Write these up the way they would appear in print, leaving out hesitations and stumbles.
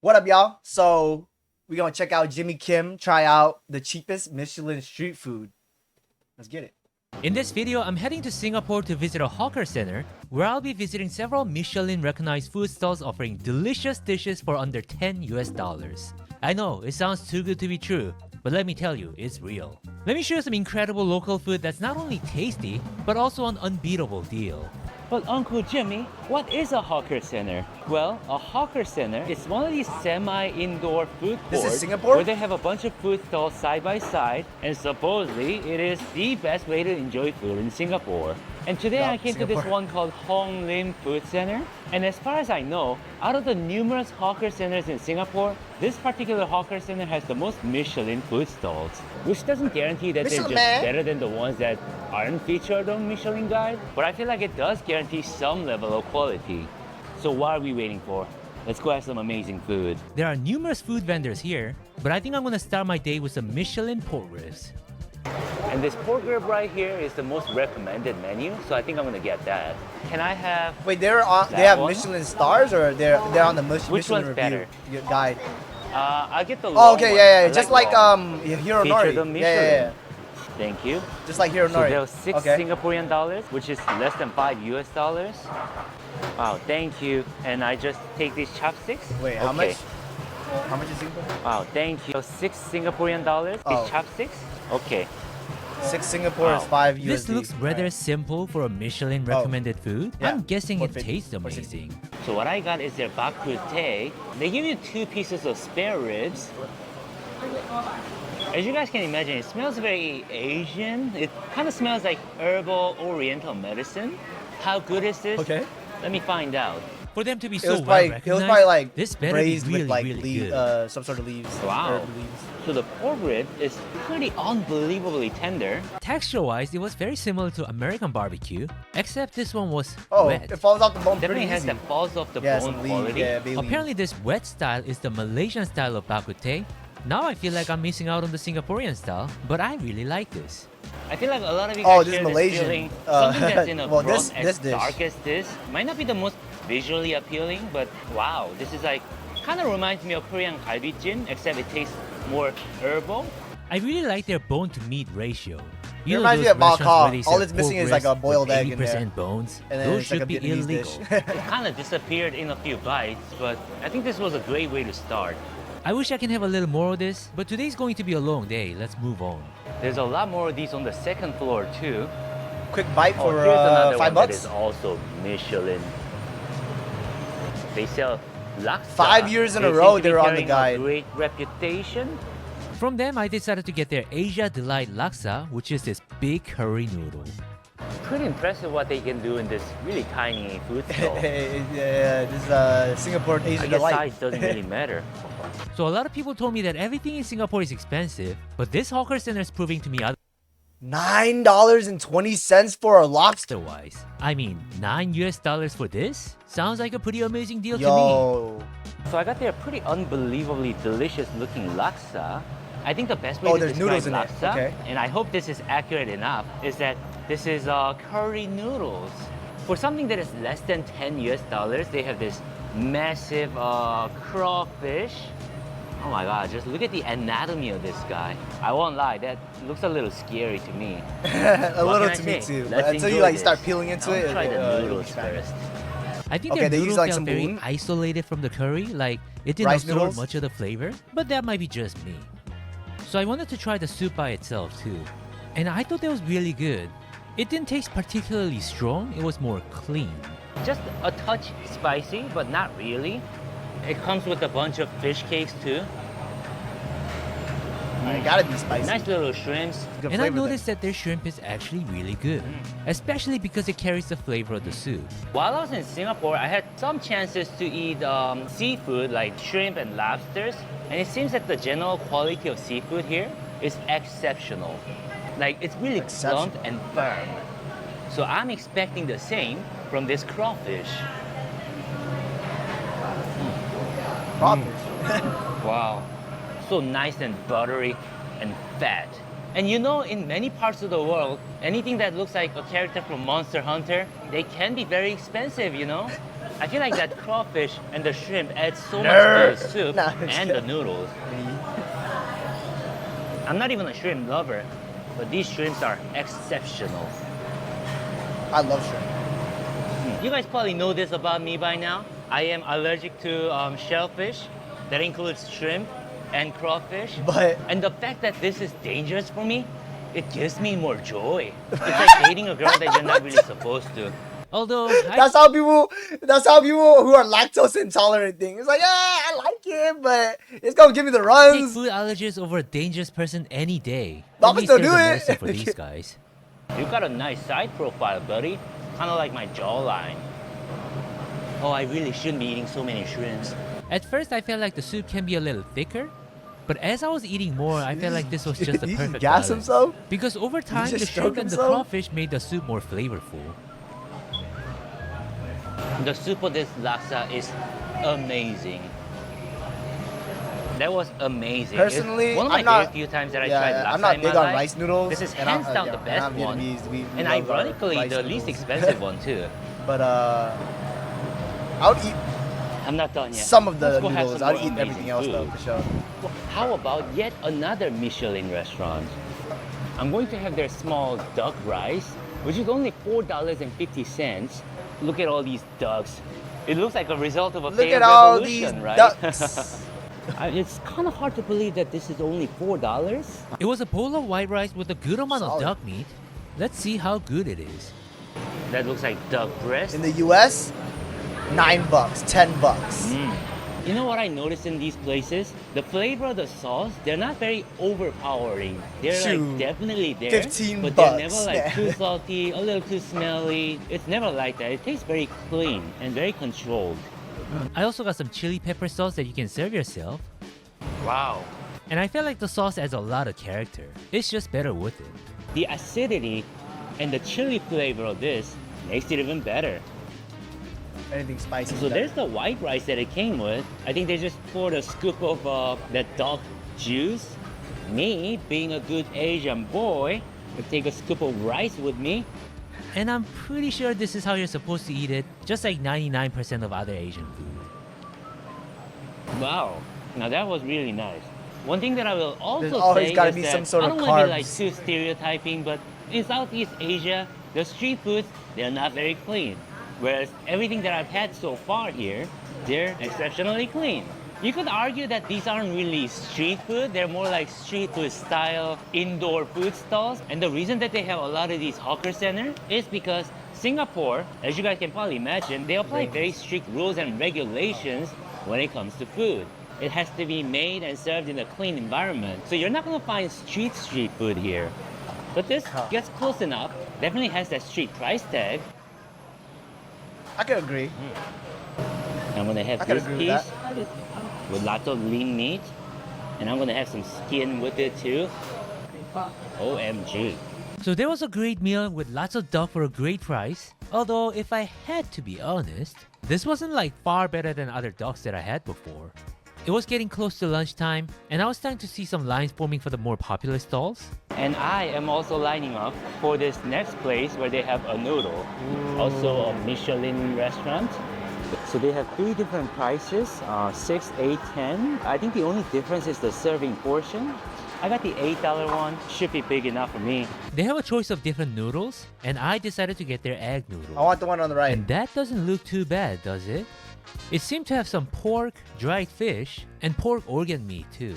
What up, y'all? So we're gonna check out Jimmy Kim try out the cheapest Michelin street food. Let's get it. In this video, I'm heading to Singapore to visit a hawker center where I'll be visiting several Michelin recognized food stalls offering delicious dishes for under 10 US dollars. I know, it sounds too good to be true, but let me tell you, it's real. Let me show you some incredible local food that's not only tasty, but also an unbeatable deal. But Uncle Jimmy, what is a hawker center? Well, a hawker center is one of these semi-indoor food This courts is Singapore? where they have a bunch of food stalls side by side, and supposedly it is the best way to enjoy food in Singapore. And today I came to this one called Hong Lim Food Center, and as far as I know, out of the numerous hawker centers in Singapore, this particular hawker center has the most Michelin food stalls, which doesn't guarantee that they're just Michelin. better than the ones that aren't featured on Michelin Guide, but I feel like it does guarantee some level of quality. So what are we waiting for? Let's go have some amazing food. There are numerous food vendors here, but I think I'm gonna start my day with some Michelin pork ribs. And this pork rib right here is the most recommended menu, so I think I'm gonna get that. Can I have? Wait, they have one? Michelin stars or they're on the Michelin Which one's review better? guide? I'll get the Oh, long okay, one. yeah. I Just like like long. Hiro Featured Nori. on Yeah. Michelin. Thank you. Just like Hiro So Nori. there was 6 Okay. Singaporean dollars, which is less than 5 US dollars. Wow, thank you. And I just take these chopsticks. Wait, how much? How much is Singapore? Wow, thank you. So 6 Singaporean dollars, Oh. these chopsticks. Okay. 6 Singapore is Wow. 5 USD. This looks rather Alright. simple for a Michelin recommended food. Yeah, I'm guessing it 450, tastes 460. amazing. So what I got is their bak kut teh. They give you 2 pieces of spare ribs. As you guys can imagine, it smells very Asian. It kind of smells like herbal oriental medicine. How good is this? Okay. Let me find out. For them to be It so was well probably recognized, like this better be braised really, with like really good. some sort of leaves. Wow. Herb leaves. So the pork rib is pretty unbelievably tender. Texture-wise, it was very similar to American barbecue, except this one was Oh, wet. it falls off the bone Definitely pretty has easy. that falls off the Yeah, bone some leaves, quality. yeah, bay leaves. Apparently this wet style is the Malaysian style of bak kut teh. Now I feel like I'm missing out on the Singaporean style, but I really like this. I feel like a lot of you Oh, guys this is share this Malaysian. feeling. Something that's in a well, broth this as dish. dark as this might not be the most visually appealing, but wow, this is like kind of reminds me of Korean galbijjin, except it tastes more herbal. I really like their bone to meat ratio. It reminds me of restaurants bak where they All serve it's missing pork is like a ribs boiled with egg in there. 80% bones. And then Those it's like should a be Vietnamese illegal. dish. It kind of disappeared in a few bites, but I think this was a great way to start. I wish I can have a little more of this, but today's going to be a long day. Let's move on. There's a lot more of these on the second floor too. Quick bite Oh, for here's another $5 one that is also Michelin. They sell laksa. 5 years in They a seem row to be they were on the carrying guide. a great reputation. From them, I decided to get their Asia Delight Laksa, which is this big curry noodle. Pretty impressive what they can do in this really tiny food stall. Yeah, this is Singapore I Asian guess delight. size doesn't really matter. So a lot of people told me that everything in Singapore is expensive, but this hawker center is proving to me $9.20 for a lobster. otherwise. I mean, 9 US dollars for this? Sounds like a pretty amazing deal to me. Yo. So I got their pretty unbelievably delicious looking laksa. I think the best way Oh, to there's describe noodles in it. laksa, Okay. and I hope this is accurate enough, is that this is curry noodles. For something that is less than 10 US dollars, they have this massive crawfish. Oh my god, just look at the anatomy of this guy. I won't lie, that looks a little scary to me. A What little can I to me say? too. Let's But until you enjoy like this. start peeling into I'll it, try the it'll be noodles fine. first. I think Okay, their they use, noodles like, felt some very bouillon? isolated from the curry, like it didn't Rice absorb noodles? much of the flavor, but that might be just me. So I wanted to try the soup by itself too, and I thought that was really good. It didn't taste particularly strong, it was more clean. Just a touch spicy, but not really. It comes with a bunch of fish cakes too. It gotta be spicy. Nice little shrimps. Good And I flavor there. noticed that their shrimp is actually really good, especially because it carries the flavor of the soup. While I was in Singapore, I had some chances to eat seafood like shrimp and lobsters, and it seems that the general quality of seafood here is exceptional. Like, it's really plump and firm. So I'm expecting the same from this crawfish. Crawfish. Wow. So nice and buttery and fat. And you know, in many parts of the world, anything that looks like a character from Monster Hunter, they can be very expensive, you know? I feel like that crawfish and the shrimp add so Nerd. much to the soup Nah, and the noodles. I'm not even a shrimp lover, but these shrimps are exceptional. I love shrimp. You guys probably know this about me by now. I am allergic to shellfish. That includes shrimp and crawfish. But And the fact that this is dangerous for me, it gives me more joy. It's like dating a girl that you're not really supposed to. Although, that's how people who are lactose intolerant think. It's like, yeah, I like it, but it's gonna give me the take runs. food allergies over a dangerous person any day. But At I'm least still there's do a it. mercy for these guys. You got a nice side profile, buddy. Kind of like my jawline. Oh, I really shouldn't be eating so many shrimps. At first, I felt like the soup can be a little thicker. But as I was eating more, I felt like this was just the Did he perfect gas balance. himself? Because over time, just the stroke shrimp and the himself? crawfish made the soup more flavorful. The soup of this laksa is amazing. That was amazing. Personally, it's one of my I'm not- very few times that I Yeah, tried laksa I'm not in big my on life. rice noodles. This is and hands down yeah, the and best I'm one. Vietnamese. We And love our ironically, rice the least noodles. expensive one too. But I would eat I'm not done yet. some of the Let's go have noodles. some I'd more eat amazing everything else though, food. for sure. How about yet another Michelin restaurant? I'm going to have their small duck rice, which is only $4.50. Look at all these ducks. It looks like a result of a Look failed at all these revolution, right? ducks. It's kind of hard to believe that this is only $4. It was a bowl of white rice with a good amount Solid. of duck meat. Let's see how good it is. That looks like duck breast. In the US, $9, $10. You know what I noticed in these places? The flavor of the sauce, they're not very overpowering. They're Shoot. like definitely there, 15 but they're bucks. never like too salty, a little too smelly. It's never like that. It tastes very clean and very controlled. I also got some chili pepper sauce that you can serve yourself. Wow. And I feel like the sauce adds a lot of character. It's just better with it. The acidity and the chili flavor of this makes it even better. Anything spicy. So there's the white rice that it came with. I think they just poured a scoop of that duck juice. Me, being a good Asian boy, would take a scoop of rice with me. And I'm pretty sure this is how you're supposed to eat it, just like 99% of other Asian food. Wow, now that was really nice. One thing that I will There's also always say gotta is be that some sort I of don't want to be like carbs. too stereotyping, but in Southeast Asia, the street foods, they're not very clean. Whereas everything that I've had so far here, they're exceptionally clean. You could argue that these aren't really street food, they're more like street food style indoor food stalls. And the reason that they have a lot of these hawker centers is because Singapore, as you guys can probably imagine, they apply very strict rules and regulations when it comes to food. It has to be made and served in a clean environment. So you're not gonna find street food here. But this gets close enough, definitely has that street price tag. I could agree. I'm gonna have I can this agree with piece with lots of lean meat, and I'm gonna have some skin with it too. OMG. So there was a great meal with lots of duck for a great price. Although if I had to be honest, this wasn't like far better than other ducks that I had before. It was getting close to lunchtime, and I was starting to see some lines forming for the more popular stalls. And I am also lining up for this next place where they have a noodle. Also a Michelin restaurant. So they have 3 different prices, 6, 8, 10. I think the only difference is the serving portion. I got the $8 one, should be big enough for me. They have a choice of different noodles, and I decided to get their egg noodle. I want the one on the right. And that doesn't look too bad, does it? It seemed to have some pork, dried fish, and pork organ meat too.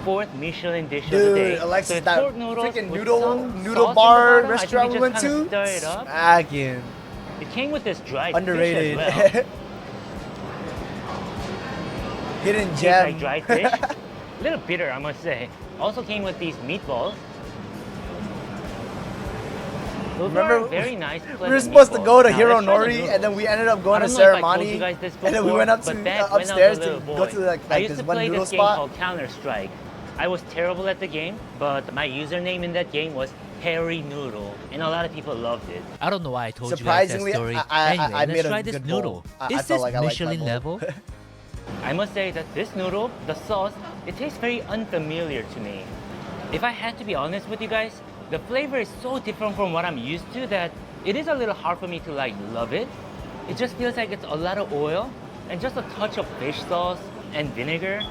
4th Michelin dish of the day. Dude, Alexis, So it's that pork noodles freaking with noodle some noodle sauce bar in the bottom. I think restaurant you we went just kinda to. stir it up. Smackin'. It came with this dried Underrated. fish as well. Hidden Tastes gem. like dried fish. A little bitter, I must say. Also came with these meatballs. Those Remember, are very nice. we were supposed to go to Now, Hiro let's try the Nori, noodles. and then we ended up going I to don't know if I told Ceremony, you guys this and then we before, went up but to back when I was a upstairs to little go boy, to like I used this to one play noodle this game spot. called Counter-Strike. I was terrible at the game, but my username in that game was Harry Noodle, and a lot of people loved it. I don't know why I told Surprisingly, you guys that story. I Anyway, made let's a try this good noodle. bowl. I Is felt this like I liked my Michelin bowl. level? I must say that this noodle, the sauce, it tastes very unfamiliar to me. If I had to be honest with you guys, the flavor is so different from what I'm used to that it is a little hard for me to like love it. It just feels like it's a lot of oil and just a touch of fish sauce and vinegar.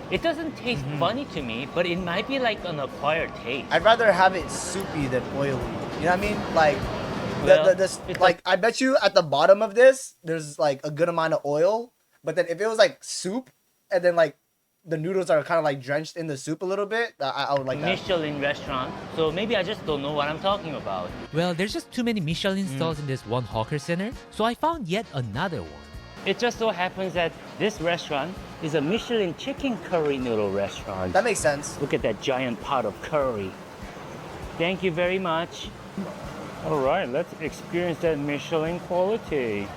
It doesn't taste funny to me, but it might be like an acquired taste. I'd rather have it soupy than oily. You know what I mean? Like, Well, this, it's like, I bet you at the bottom of this, there's like a good amount of oil. But then if it was like soup, and then like the noodles are kind of like drenched in the soup a little bit, I would like that. Michelin restaurant, so maybe I just don't know what I'm talking about. Well, there's just too many Michelin stalls in this one hawker center, so I found yet another one. It just so happens that this restaurant is a Michelin chicken curry noodle restaurant. That makes sense. Look at that giant pot of curry. Thank you very much. All right, let's experience that Michelin quality.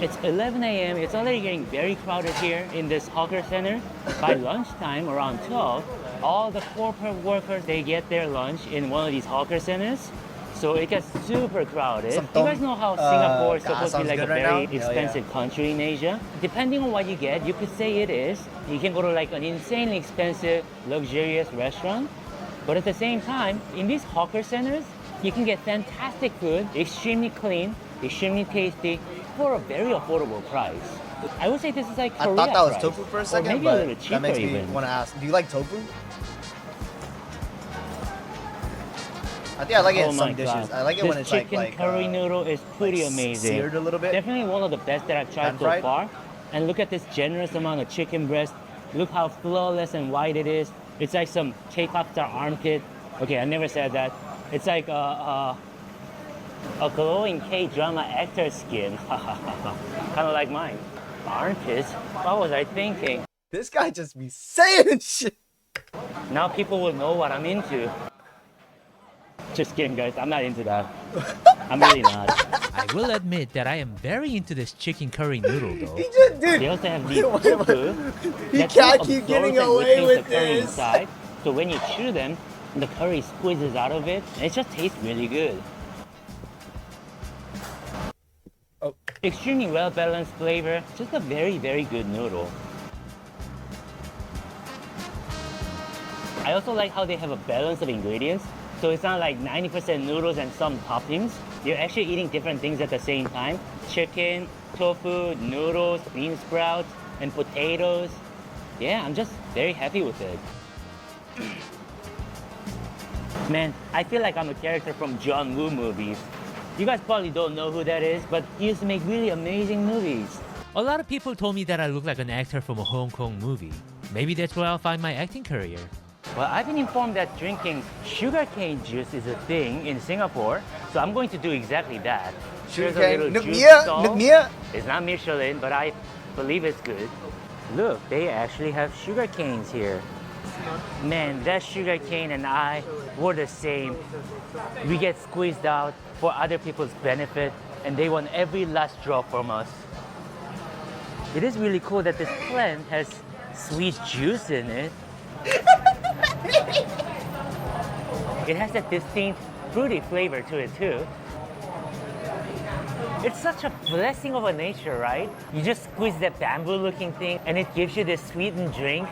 It's 11 a.m. It's already getting very crowded here in this hawker center. By lunchtime, around 12, all the corporate workers, they get their lunch in one of these hawker centers. So it gets super crowded. You guys know how Singapore is supposed to be like a very expensive country in Asia? Depending on what you get, you could say it is. You can go to like an insanely expensive, luxurious restaurant. But at the same time, in these hawker centers, you can get fantastic food, extremely clean, extremely tasty, for a very affordable price. I would say this is like Korea I thought that was price, tofu for a or second, maybe a but little cheaper that makes me even. want to ask, do you like tofu? I think I like it in some dishes. I like it when it's chicken like curry noodle is pretty amazing. Seared a little bit. Definitely one of the best that I've tried so Pan-fried? far. And look at this generous amount of chicken breast. Look how flawless and white it is. It's like some K-pop star armpit. Okay, I never said that. It's like a glowing K-drama actor skin. Kind of like mine. Armpits? What was I thinking? This guy just be saying shit. Now people will know what I'm into. Just kidding, guys. I'm not into that. I'm really not. I will admit that I am very into this chicken curry noodle, though. He just, dude. They also have these tofu. He that can't absorbs keep getting and away retains with the curry this. inside. So when you chew them, the curry squeezes out of it, and it just tastes really good. Oh. Extremely well-balanced flavor. Just a very, very good noodle. I also like how they have a balance of ingredients. So it's not like 90% noodles and some toppings. You're actually eating different things at the same time. Chicken, tofu, noodles, bean sprouts, and potatoes. Yeah, I'm just very happy with it. Man, I feel like I'm a character from John Woo movies. You guys probably don't know who that is, but he used to make really amazing movies. A lot of people told me that I look like an actor from a Hong Kong movie. Maybe that's where I'll find my acting career. Well, I've been informed that drinking sugarcane juice is a thing in Singapore, so I'm going to do exactly that. Here's a little juice stall. It's not Michelin, but I believe it's good. Look, they actually have sugar canes here. Man, that sugar cane and I were the same. We get squeezed out for other people's benefit, and they want every last drop from us. It is really cool that this plant has sweet juice in it. It has that distinct fruity flavor to it too. It's such a blessing of a nature, right? You just squeeze that bamboo looking thing and it gives you this sweetened drink.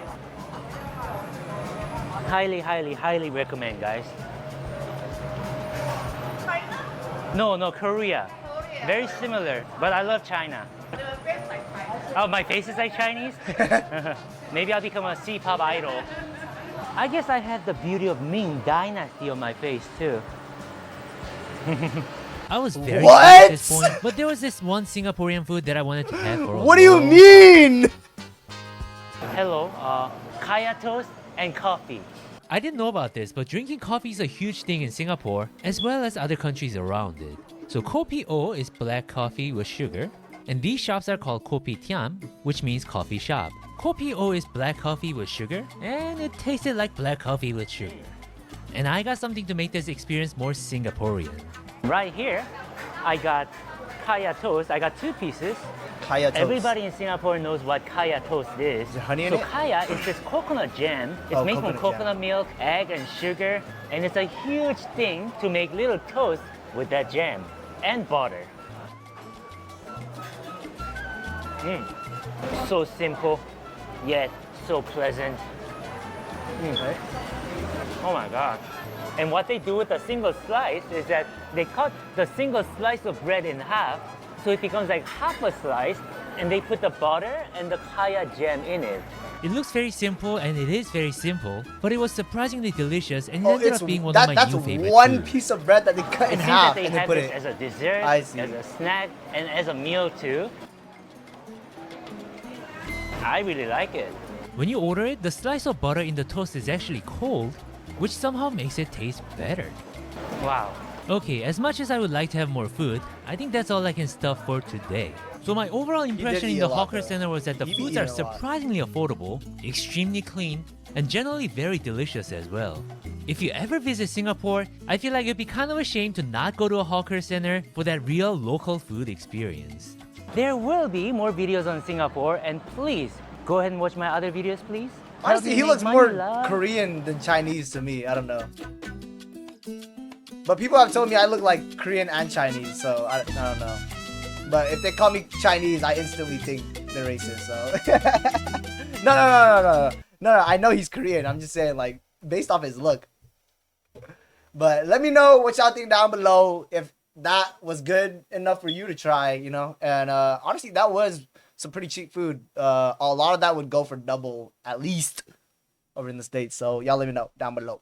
Highly, highly, highly recommend, guys. China? No, Korea. Very similar, but I love China. Oh, my face is like Chinese? Maybe I'll become a C-pop idol. I guess I have the beauty of Ming Dynasty on my face too. I was very What? at this point, but there was this one Singaporean food that I wanted to have for a What do you long mean? Hello, kaya toast and coffee. I didn't know about this, but drinking coffee is a huge thing in Singapore, as well as other countries around it. So Kopi O is black coffee with sugar, and these shops are called Kopi Tiam, which means coffee shop. Kopi O is black coffee with sugar, and it tasted like black coffee with sugar. And I got something to make this experience more Singaporean. Right here, I got kaya toast. I got 2 pieces. Kaya toast. Everybody in Singapore knows what kaya toast is. Is there honey in so it? Kaya is this coconut jam. It's made from coconut milk, egg, and sugar. And it's a huge thing to make little toast with that jam and butter. So simple, yet so pleasant. Oh my God. And what they do with a single slice is that they cut the single slice of bread in half so it becomes like half a slice, and they put the butter and the kaya jam in it. It looks very simple and it is very simple, but it was surprisingly delicious and it Oh, ended it's up being one of my that's new favorite one foods. piece of bread that they cut It in seems half that they and they have put this it. as a dessert, I see. as a snack, and as a meal too. I really like it. When you order it, the slice of butter in the toast is actually cold, which somehow makes it taste better. Wow. Okay, as much as I would like to have more food, I think that's all I can stuff for today. So my overall impression eat in a the lot, hawker though. center was that the You've been foods are eating a lot. surprisingly affordable, extremely clean, and generally very delicious as well. If you ever visit Singapore, I feel like it'd be kind of a shame to not go to a hawker center for that real local food experience. There will be more videos on Singapore, and please go ahead and watch my other videos, please. Help Honestly, me he make looks money, more love. Korean than Chinese to me. I don't know. But people have told me I look like Korean and Chinese, so I don't know. But if they call me Chinese, I instantly think they're racist. So no. I know he's Korean. I'm just saying, like, based off his look. But let me know what y'all think down below if that was good enough for you to try, you know. And honestly, that was some pretty cheap food. A lot of that would go for double at least over in the States. So y'all let me know down below.